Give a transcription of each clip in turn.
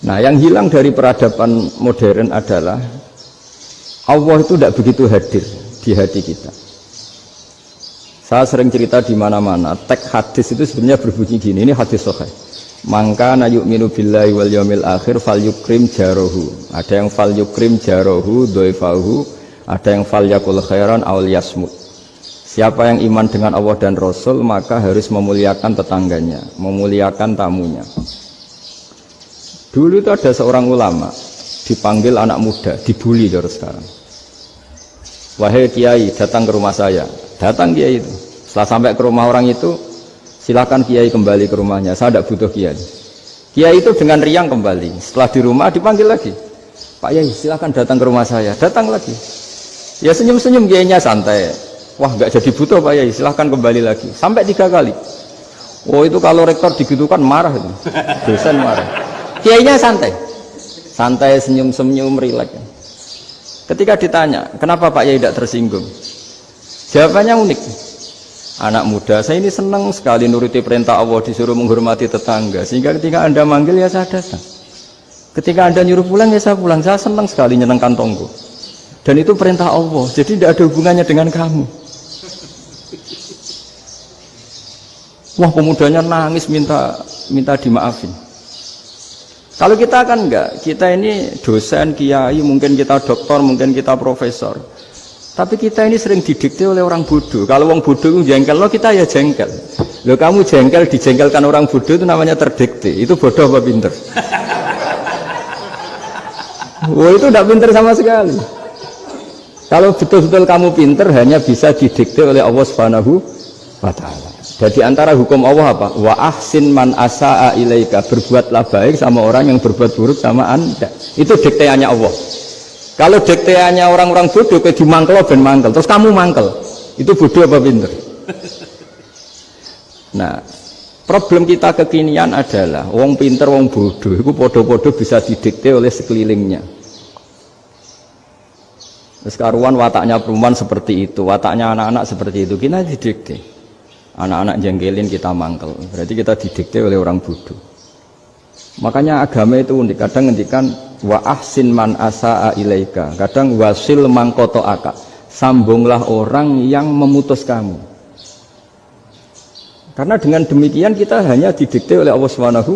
Nah, yang hilang dari peradaban modern adalah Allah itu tidak begitu hadir di hati kita. Saya sering cerita di mana-mana, teks hadis itu sebenarnya berbunyi gini, ini hadis sahih. Mangka na yu'minu billahi wal yaumil akhir fal yukrim jarohu. Ada yang fal yukrim jarohu doifahu, ada yang fal yakul khairan aw yasmut. Siapa yang iman dengan Allah dan Rasul maka harus memuliakan tetangganya, memuliakan tamunya. Dulu itu ada seorang ulama dipanggil anak muda, dibully terus sekarang. Wahai kiai, datang ke rumah saya. Datang kiai itu. Setelah sampai ke rumah orang itu, silakan kiai kembali ke rumahnya. Saya tidak butuh kiai. Kiai itu dengan riang kembali. Setelah di rumah dipanggil lagi. Pak Yai, silakan datang ke rumah saya. Datang lagi. Ya senyum-senyum kiainya santai. Wah, nggak jadi butuh Pak Yai. Silakan kembali lagi. Sampai 3 kali. Oh itu kalau rektor digitukan marah itu. Dosen marah. Kiainya santai. Santai, senyum-senyum, rileks. Ketika ditanya, kenapa Pak Yai tidak tersinggung? Jawabannya unik. Anak muda, saya ini senang sekali nuruti perintah Allah, disuruh menghormati tetangga. Sehingga ketika Anda manggil, ya saya datang. Ketika Anda nyuruh pulang, ya saya pulang. Saya senang sekali nyenangkan tonggo. Dan itu perintah Allah, jadi tidak ada hubungannya dengan kamu. Wah, pemudanya nangis minta dimaafin. Kalau kita kan enggak, kita ini dosen, kiai, mungkin kita doktor, mungkin kita profesor. Tapi kita ini sering didikte oleh orang bodoh. Kalau orang bodoh itu jengkel, lo kita ya jengkel. Lo kamu jengkel, dijengkelkan orang bodoh itu namanya terdikte. Itu bodoh apa pinter? Wah itu tidak pinter sama sekali. Kalau betul-betul kamu pinter, hanya bisa didikte oleh Allah Subhanahu wa Ta'ala. Jadi antara hukum Allah apa? Wa ahsin man asa'a ilaika, berbuatlah baik sama orang yang berbuat buruk sama Anda. Itu dikteannya Allah. Kalau dikteannya orang-orang bodoh kayak dimangkel ben mangkel, terus kamu mangkel. Itu bodoh apa pinter? Nah, problem kita kekinian adalah wong pinter wong bodoh itu podo-podo bisa didikte oleh sekelilingnya. Terus karuan wataknya perempuan seperti itu, wataknya anak-anak seperti itu, kita didikte. Anak-anak jengkelin kita mangkel, berarti kita didikte oleh orang bodoh. Makanya agama itu unik, kadang ngendikan wa ahsin man asa'a ilaika, kadang wasil man qata'aka, sambunglah orang yang memutus kamu. Karena dengan demikian kita hanya didikte oleh Allah Subhanahu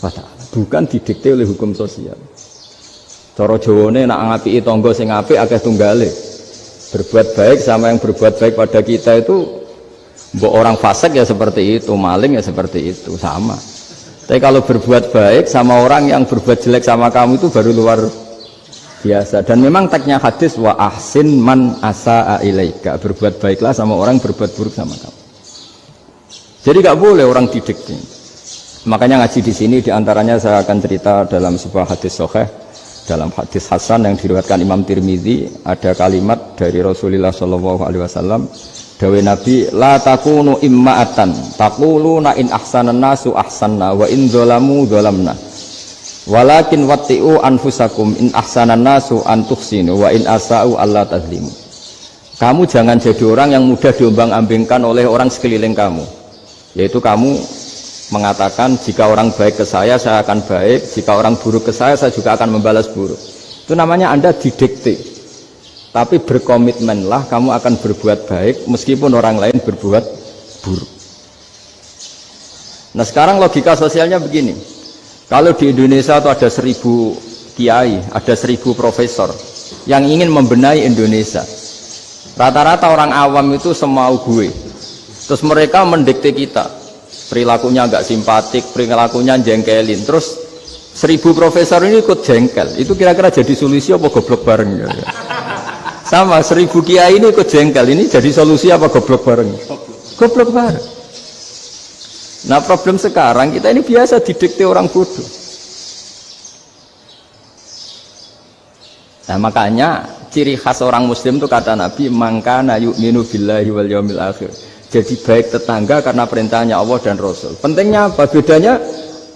wa Ta'ala, bukan didikte oleh hukum sosial. Cara Jawane nak ngapiki tangga sing apik akeh tunggale. Berbuat baik sama yang berbuat baik pada kita itu, mbok orang fasik ya seperti itu, maling ya seperti itu, sama. Tapi kalau berbuat baik sama orang yang berbuat jelek sama kamu itu baru luar biasa. Dan memang teksnya hadis wa ahsin man asa'a ilaika, berbuat baiklah sama orang berbuat buruk sama kamu. Jadi nggak boleh orang didikte. Makanya ngaji di sini diantaranya saya akan cerita dalam sebuah hadis sahih, dalam hadis hasan yang diriwayatkan Imam Tirmizi, ada kalimat dari Rasulullah SAW. Dawe Nabi, la takunu imma'atan taquluna in ahsanan nasu ahsanna wa in zalamu zalamna walakin watti'u anfusakum in ahsanan nasu an tuhsinu wa in asa'u alla tazlimu. Kamu jangan jadi orang yang mudah diombang-ambingkan oleh orang sekeliling kamu, yaitu kamu mengatakan jika orang baik ke saya akan baik, jika orang buruk ke saya juga akan membalas buruk. Itu namanya Anda didikte. Tapi berkomitmenlah kamu akan berbuat baik meskipun orang lain berbuat buruk. Nah sekarang logika sosialnya begini. Kalau di Indonesia itu ada 1000 kiai, ada 1000 profesor yang ingin membenahi Indonesia. Rata-rata orang awam itu semau gue. Terus mereka mendikte kita. Perilakunya enggak simpatik, perilakunya jengkelin. Terus 1000 profesor ini ikut jengkel. Itu kira-kira jadi solusi apa goblok bareng ya? Sama 1000 kiai ini ikut jengkel, ini jadi solusi apa goblok bareng? Goblok bareng. Nah problem sekarang kita ini biasa didikte orang bodoh. Nah makanya ciri khas orang muslim itu kata Nabi, mangkana yu'minu billahi wal yaumil akhir. Jadi baik tetangga karena perintahnya Allah dan Rasul. Pentingnya apa? Bedanya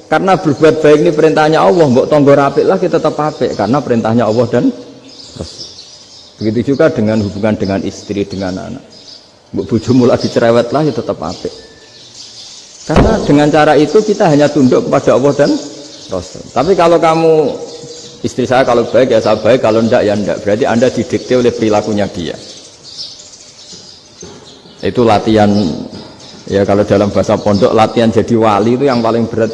karena berbuat baik ini perintahnya Allah, mbok tonggo apik lah kita tetap apik karena perintahnya Allah dan Rasul. Begitu juga dengan hubungan dengan istri, dengan anak. Bojomu lagi cerewet lah ya tetap apik. Karena dengan cara itu kita hanya tunduk kepada Allah dan Rasul. Tapi kalau kamu, istri saya kalau baik ya saya baik, kalau enggak ya enggak. Berarti Anda didikte oleh perilakunya dia. Itu latihan, ya kalau dalam bahasa pondok, latihan jadi wali itu yang paling berat.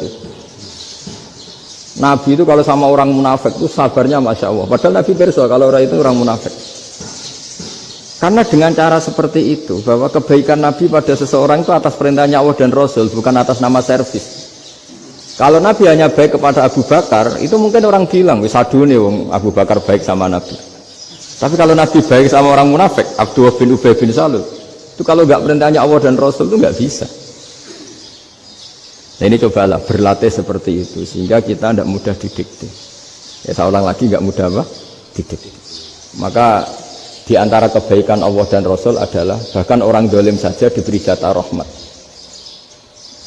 Nabi itu kalau sama orang munafik itu sabarnya Masya Allah. Padahal Nabi perso kalau orang itu orang munafik. Karena dengan cara seperti itu, bahwa kebaikan Nabi pada seseorang itu atas perintahnya Allah dan Rasul, bukan atas nama servis. Kalau Nabi hanya baik kepada Abu Bakar, itu mungkin orang bilang, wis adune wong Abu Bakar baik sama Nabi. Tapi kalau Nabi baik sama orang munafik, Abdullah bin Ubay bin Salul, itu kalau nggak perintahnya Allah dan Rasul itu nggak bisa. Nah ini cobalah berlatih seperti itu sehingga kita tidak mudah didikte. Ya saya ulang lagi, nggak mudah apa? Didikte. Maka di antara kebaikan Allah dan Rasul adalah bahkan orang dolim saja diberi jatah rahmat.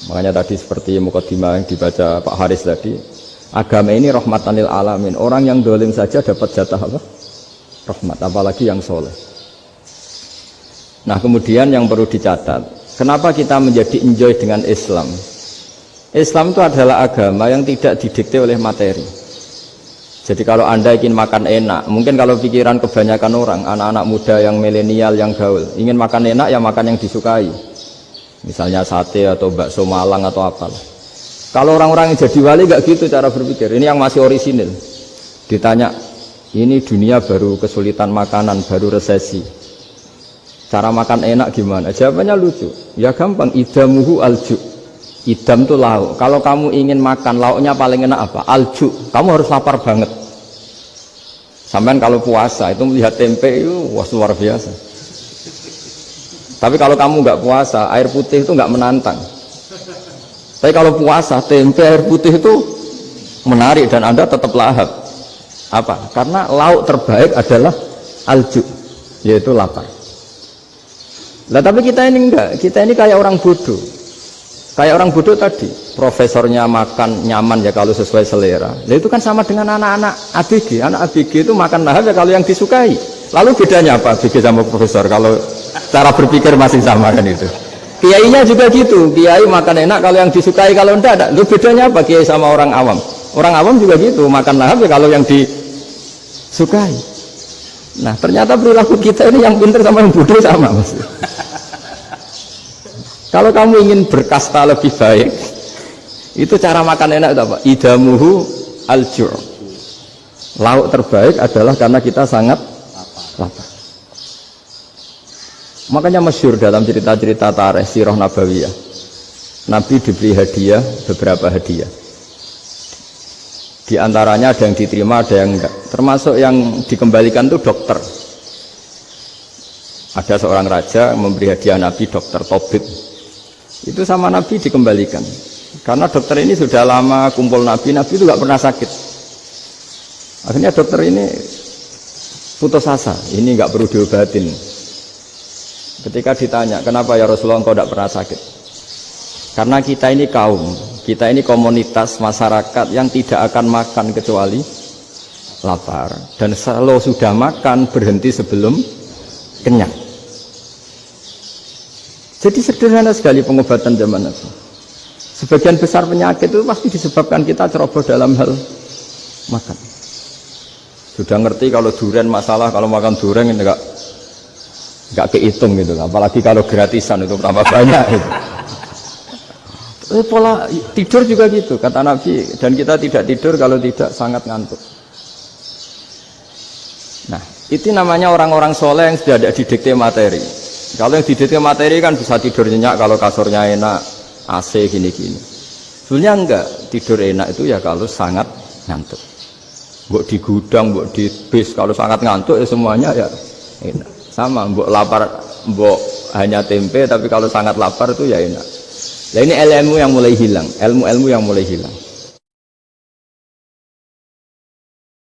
Makanya tadi seperti mukadimah yang dibaca Pak Haris tadi, agama ini rahmatan lil alamin. Orang yang dolim saja dapat jatah apa? Rahmat, apalagi yang soleh. Nah kemudian yang perlu dicatat, kenapa kita menjadi enjoy dengan Islam? Islam itu adalah agama yang tidak didikte oleh materi. Jadi kalau Anda ingin makan enak, mungkin kalau pikiran kebanyakan orang, anak-anak muda yang milenial, yang gaul, ingin makan enak ya makan yang disukai. Misalnya sate atau bakso Malang atau apalah. Kalau orang-orang yang jadi wali gak gitu cara berpikir. Ini yang masih orisinil. Ditanya, ini dunia baru kesulitan makanan, baru resesi. Cara makan enak gimana? Jawabannya lucu. Ya gampang, idamuhu alju. Idam itu lauk. Kalau kamu ingin makan lauknya paling enak apa? Alju. Kamu harus lapar banget. Sampai kalau puasa itu melihat tempe itu wah luar biasa. Tapi kalau kamu nggak puasa, air putih itu nggak menantang. Tapi kalau puasa, tempe air putih itu menarik dan Anda tetap lahap. Apa? Karena lauk terbaik adalah alju, yaitu lapar. Nah tapi kita ini enggak. Kita ini kayak orang bodoh. Kayak orang bodoh tadi, profesornya makan nyaman ya kalau sesuai selera. Nah itu kan sama dengan anak-anak ABG. Anak ABG itu makan lahap ya kalau yang disukai. Lalu bedanya apa ABG sama profesor? Kalau cara berpikir masih sama kan itu. Kiainya juga gitu. Kiai makan enak kalau yang disukai, kalau enggak ada. Lalu bedanya apa kiai sama orang awam? Orang awam juga gitu, makan lahap ya kalau yang disukai. Nah ternyata perilaku kita ini yang pintar sama yang bodoh sama mas. Kalau kamu ingin berkasta lebih baik, itu cara makan enak itu apa? Idamuhu al-jur. Lauk terbaik adalah karena kita sangat lapar. Makanya masyhur dalam cerita-cerita tarikh sirah nabawiyah. Nabi diberi hadiah, beberapa hadiah. Di antaranya ada yang diterima, ada yang enggak. Termasuk yang dikembalikan itu dokter. Ada seorang raja memberi hadiah Nabi dokter Tobit. Itu sama Nabi dikembalikan karena dokter ini sudah lama kumpul Nabi itu gak pernah sakit. Akhirnya dokter ini putus asa, ini gak perlu diobatin. Ketika ditanya kenapa ya Rasulullah engkau gak pernah sakit, karena kita ini kaum, kita ini komunitas masyarakat yang tidak akan makan kecuali lapar, dan kalau sudah makan berhenti sebelum kenyang. Jadi sederhana sekali pengobatan zaman itu. Sebagian besar penyakit itu pasti disebabkan kita ceroboh dalam hal makan. Sudah ngerti kalau durian masalah, kalau makan durian ini enggak kehitung gitu. Apalagi kalau gratisan itu tambah banyak gitu. Pola tidur juga gitu kata Nabi, dan kita tidak tidur kalau tidak sangat ngantuk. Nah, itu namanya orang-orang soleh yang sudah tidak didikte materi. Kalau yang didikte materi kan bisa tidur nyenyak kalau kasurnya enak, AC gini-gini. Sebenarnya enggak, tidur enak itu ya kalau sangat ngantuk. Mbok di gudang, mbok di bis, kalau sangat ngantuk ya semuanya ya enak. Sama, mbok lapar, mbok hanya tempe, tapi kalau sangat lapar itu ya enak. Nah ini ilmu yang mulai hilang, ilmu-ilmu yang mulai hilang.